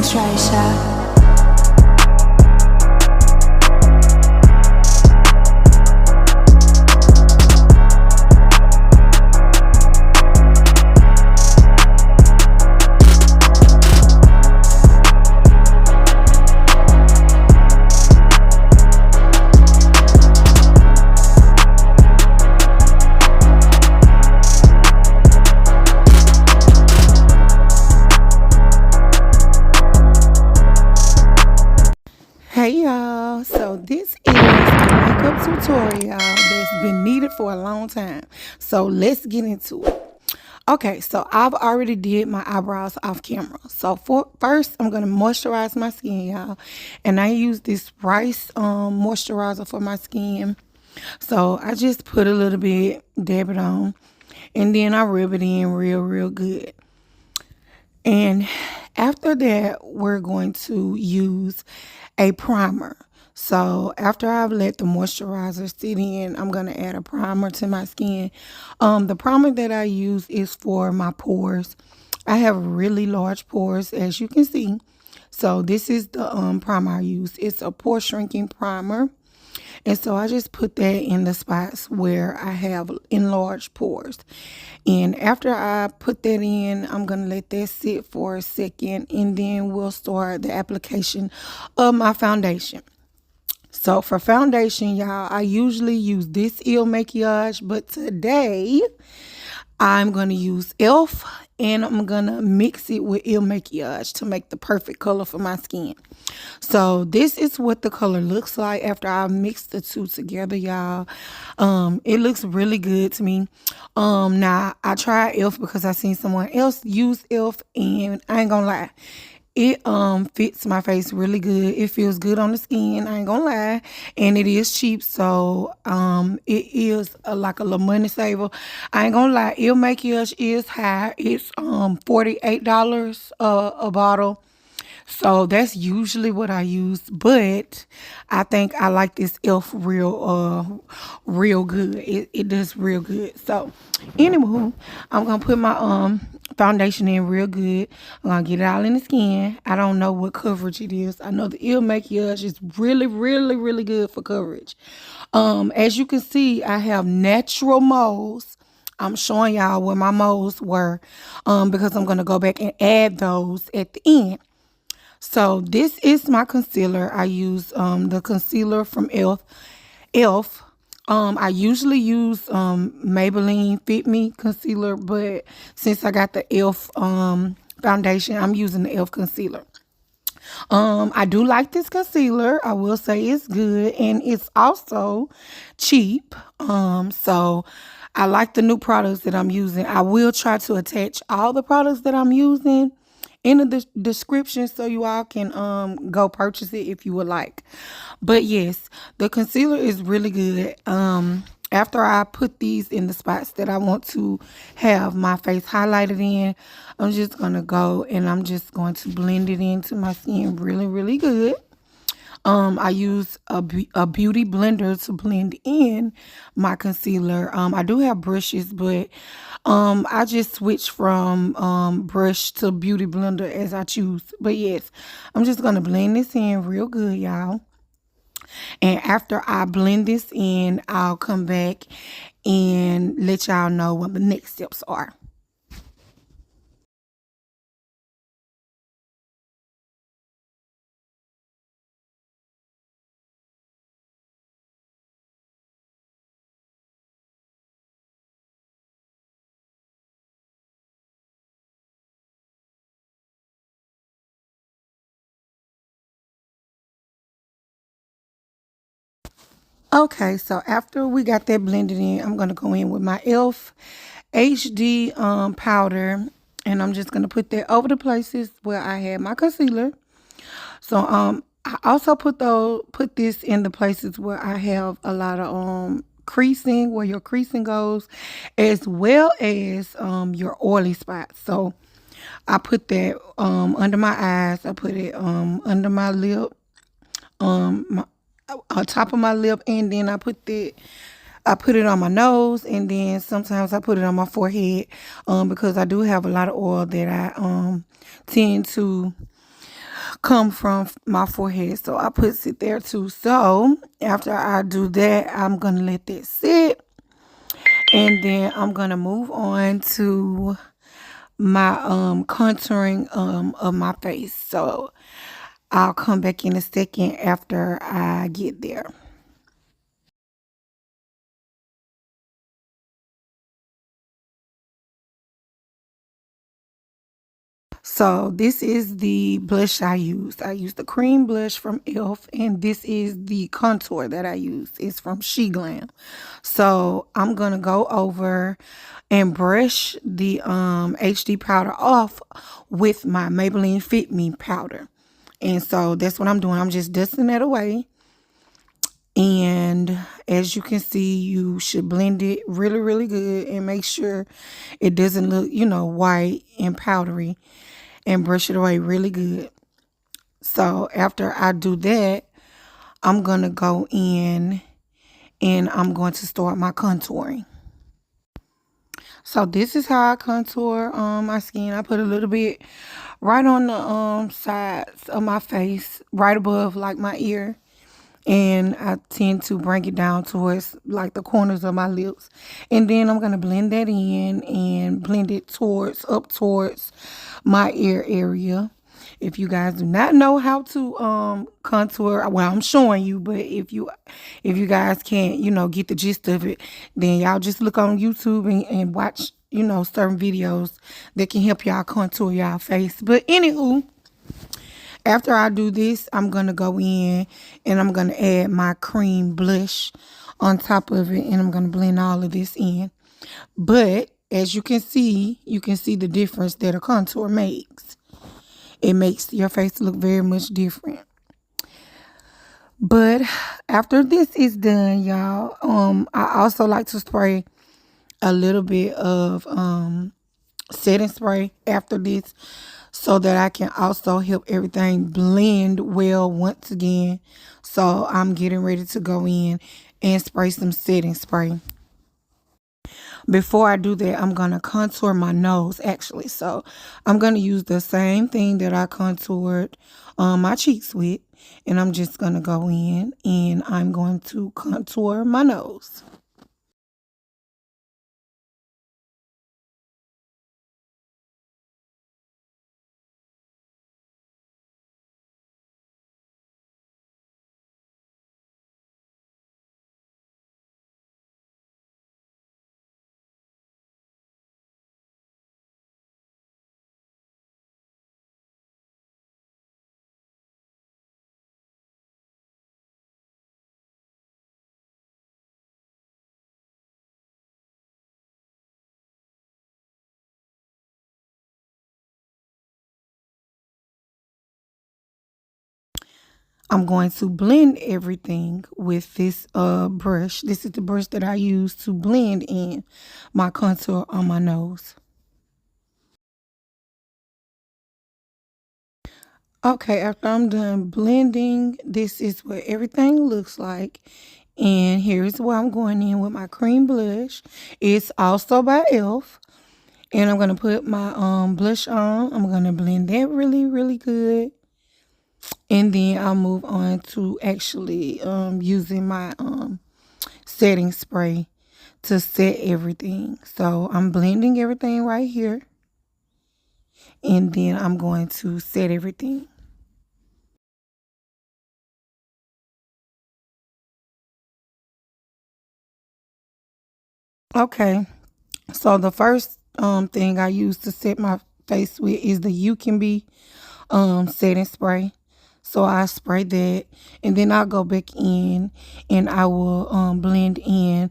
Trisha. Hey y'all, so this is a makeup tutorial that's been needed for a long time. So let's get into it. Okay, so I've already did my eyebrows off camera. So first, I'm gonna moisturize my skin, y'all, and I use this rice moisturizer for my skin. So I just put a little bit, dab it on, and then I rub it in real good. And after that, we're going to use a primer. So after I've let the moisturizer sit in, I'm going to add a primer to my skin. The primer that I use is for my pores. I have really large pores, as you can see. So this is the primer I use. It's a pore shrinking primer. And so I just put that in the spots where I have enlarged pores. And after I put that in, I'm going to let that sit for a second, and then we'll start the application of my foundation. So for foundation, y'all, I usually use this Il Makiage, but today I'm going to use e.l.f. and I'm going to mix it with Il Makiage to make the perfect color for my skin. So this is what the color looks like after I mix the two together, y'all. It looks really good to me. Now I tried e.l.f. because I seen someone else use e.l.f. and I ain't gonna lie. It fits my face really good. It feels good on the skin, I ain't gonna lie. And it is cheap, so it is like a little money saver. I ain't gonna lie, Il Makiage is high. It's $48 a bottle. So that's usually what I use, but I think I like this e.l.f. real good. It does real good. So anywho, I'm gonna put my foundation in real good. I'm gonna get it all in the skin. I don't know what coverage it is. I know the Il Makiage is really good for coverage. As you can see, I have natural moles. I'm showing y'all where my moles were because I'm going to go back and add those at the end. So this is my concealer. I use the concealer from e.l.f. e.l.f. I usually use Maybelline Fit Me concealer, but since I got the e.l.f. Foundation, I'm using the e.l.f. concealer. I do like this concealer. I will say it's good, and it's also cheap. So I like the new products that I'm using. I will try to attach all the products that I'm using in the description so you all can go purchase it if you would like. But yes, the concealer is really good. After I put these in the spots that I want to have my face highlighted in, I'm just going to go and I'm just going to blend it into my skin really good. I use a beauty blender to blend in my concealer. I do have brushes, but I just switch from brush to beauty blender as I choose. But yes, I'm just going to blend this in real good, y'all. And after I blend this in, I'll come back and let y'all know what the next steps are. Okay, so after we got that blended in, I'm going to go in with my e.l.f. HD powder, and I'm just going to put that over the places where I had my concealer. So I also put this in the places where I have a lot of creasing, where your creasing goes, as well as your oily spots. So I put that under my eyes. I put it under my lip, on top of my lip, and then I put it on my nose, and then sometimes I put it on my forehead because I do have a lot of oil that I tend to come from my forehead. So I put it there too. So after I do that, I'm going to let that sit. And then I'm going to move on to my contouring of my face. So I'll come back in a second after I get there. So this is the blush I used. I used the cream blush from e.l.f. and this is the contour that I used. It's from SheGlam. So I'm going to go over and brush the HD powder off with my Maybelline Fit Me powder. And so that's what I'm doing. I'm just dusting that away. And as you can see, you should blend it really, really good and make sure it doesn't look, white and powdery, and brush it away really good. So after I do that, I'm going to go in and I'm going to start my contouring. So this is how I contour my skin. I put a little bit right on the sides of my face, right above like my ear. And I tend to bring it down towards like the corners of my lips. And then I'm going to blend that in and blend it up towards my ear area. If you guys do not know how to contour, well, I'm showing you, but if you guys can't, get the gist of it, then y'all just look on YouTube and watch, certain videos that can help y'all contour y'all face. But anywho, after I do this, I'm going to go in and I'm going to add my cream blush on top of it, and I'm going to blend all of this in. But as you can see the difference that a contour makes. It makes your face look very much different. But after this is done, y'all, I also like to spray a little bit of setting spray after this, so that I can also help everything blend well once again. So I'm getting ready to go in and spray some setting spray. Before I do that, I'm going to contour my nose actually. So I'm going to use the same thing that I contoured my cheeks with. And I'm just going to go in and I'm going to contour my nose. I'm going to blend everything with this brush. This is the brush that I use to blend in my contour on my nose. Okay, after I'm done blending, this is what everything looks like. And here's where I'm going in with my cream blush. It's also by e.l.f. And I'm going to put my blush on. I'm going to blend that really, really good. And then I'll move on to actually using my setting spray to set everything. So I'm blending everything right here. And then I'm going to set everything. Okay. So the first thing I use to set my face with is the You Can Be setting spray. So I spray that, and then I'll go back in and I will blend in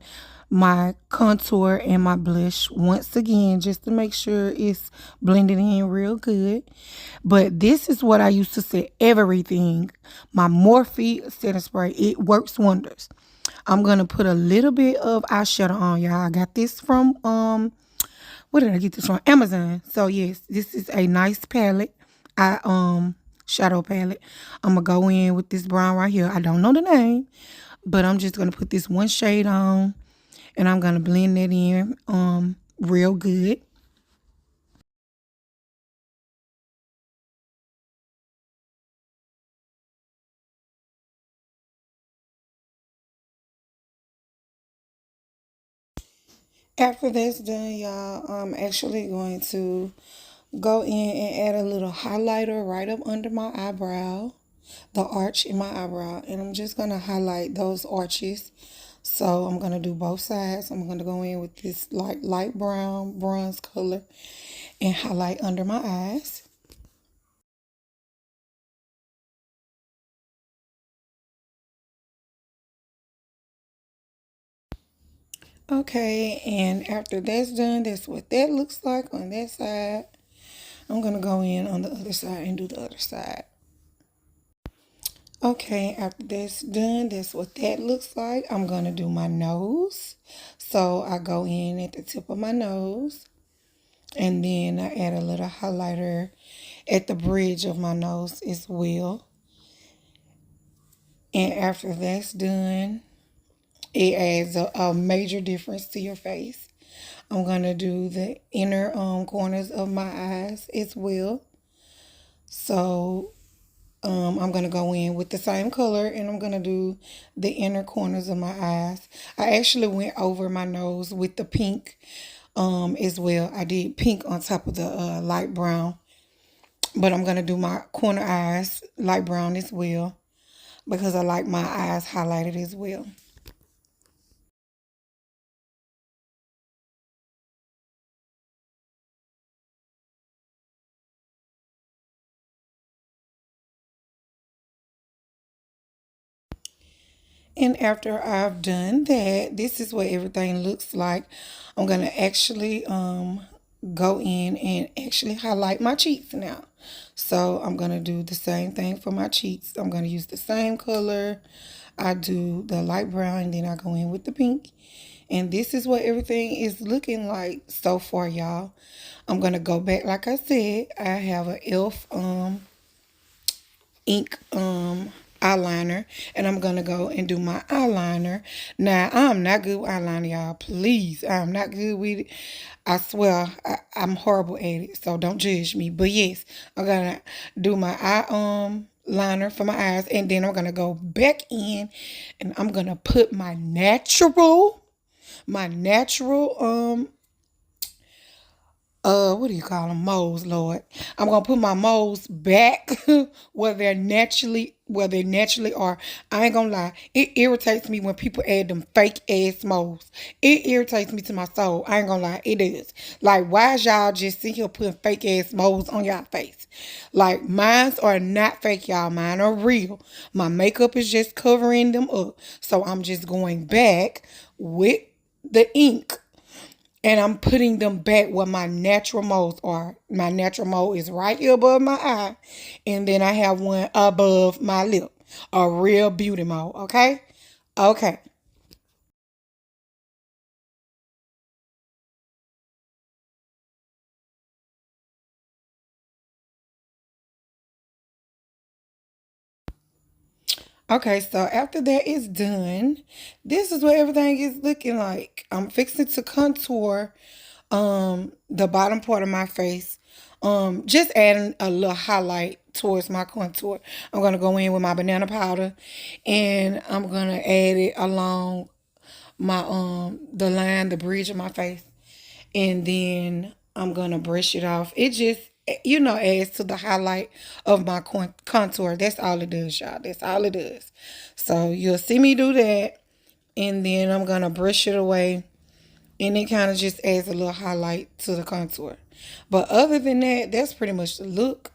my contour and my blush once again, just to make sure it's blended in real good. But this is what I use to set everything. My Morphe setting spray, it works wonders. I'm gonna put a little bit of eyeshadow on, y'all. I got this from where did I get this from? Amazon. So yes, this is a nice palette. Shadow palette. I'm gonna go in with this brown right here. I don't know the name, but I'm just gonna put this one shade on, and I'm gonna blend that in real good. After that's done, y'all, I'm actually going to go in and add a little highlighter right up under my eyebrow, the arch in my eyebrow, and I'm just going to highlight those arches. So I'm going to do both sides. I'm going to go in with this light brown bronze color and highlight under my eyes. Okay, and after that's done, that's what that looks like on that side. I'm going to go in on the other side and do the other side. Okay, after that's done, that's what that looks like. I'm going to do my nose. So I go in at the tip of my nose and then I add a little highlighter at the bridge of my nose as well. And after that's done, it adds a major difference to your face. I'm going to do the inner corners of my eyes as well. So I'm going to go in with the same color and I'm going to do the inner corners of my eyes. I actually went over my nose with the pink as well. I did pink on top of the light brown. But I'm going to do my corner eyes light brown as well because I like my eyes highlighted as well. And after I've done that, this is what everything looks like. I'm going to actually go in and actually highlight my cheeks now. So I'm going to do the same thing for my cheeks. I'm going to use the same color. I do the light brown and then I go in with the pink. And this is what everything is looking like so far, y'all. I'm going to go back, like I said, I have an e.l.f. ink eyeliner and I'm gonna go and do my eyeliner. Now I'm not good with eyeliner, y'all. Please, I'm not good with it. I swear I'm horrible at it, so don't judge me. But yes, I'm gonna do my eye liner for my eyes and then I'm gonna go back in and I'm gonna put my natural what do you call them, moles, Lord. I'm gonna put my moles back where they naturally are. I ain't gonna lie, it irritates me when people add them fake ass moles. It irritates me to my soul. I ain't gonna lie, it does. Like, why is y'all just sitting here putting fake ass moles on y'all face? Like, mines are not fake, y'all. Mine are real. My makeup is just covering them up. So I'm just going back with the ink and I'm putting them back where my natural moles are. My natural mole is right here above my eye. And then I have one above my lip. A real beauty mole, okay? Okay. Okay, so after that is done, this is what everything is looking like. I'm fixing to contour the bottom part of my face. Just adding a little highlight towards my contour. I'm gonna go in with my banana powder and I'm gonna add it along my the line, the bridge of my face. And then I'm gonna brush it off. It just adds to the highlight of my contour. That's all it does, y'all. That's all it does. So you'll see me do that, and then I'm gonna brush it away, and it kind of just adds a little highlight to the contour. But other than that, that's pretty much the look.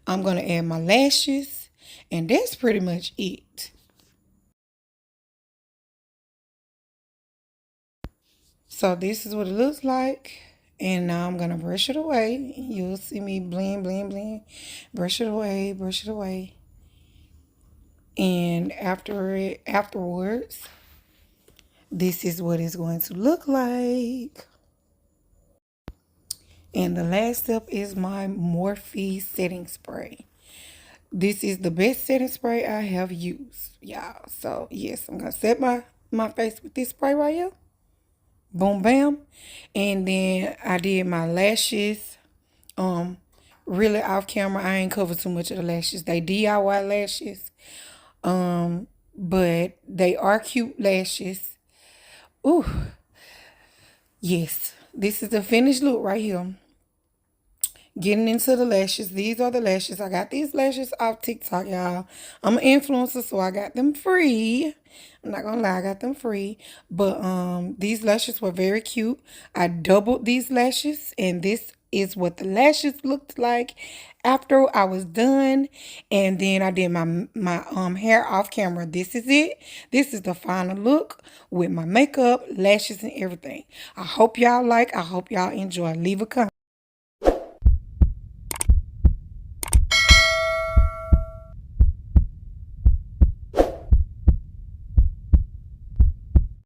I'm gonna add my lashes, and that's pretty much it. So this is what it looks like. And now I'm gonna brush it away. You'll see me blend, blend, blend. Brush it away, brush it away. And afterwards, this is what it's going to look like. And the last step is my Morphe setting spray. This is the best setting spray I have used, y'all. So yes, I'm gonna set my face with this spray right here. Boom, bam. And then I did my lashes. Um, Really off camera, I ain't covered too much of the lashes. They DIY lashes. But they are cute lashes. Ooh, Yes, this is the finished look right here. Getting into the lashes. These are the lashes. I got these lashes off TikTok, y'all. I'm an influencer, so I got them free. I'm not gonna lie, I got them free. But these lashes were very cute. I doubled these lashes, and this is what the lashes looked like after I was done. And then I did my hair off camera. This is it. This is the final look with my makeup, lashes, and everything. I hope y'all like. I hope y'all enjoy. Leave a comment.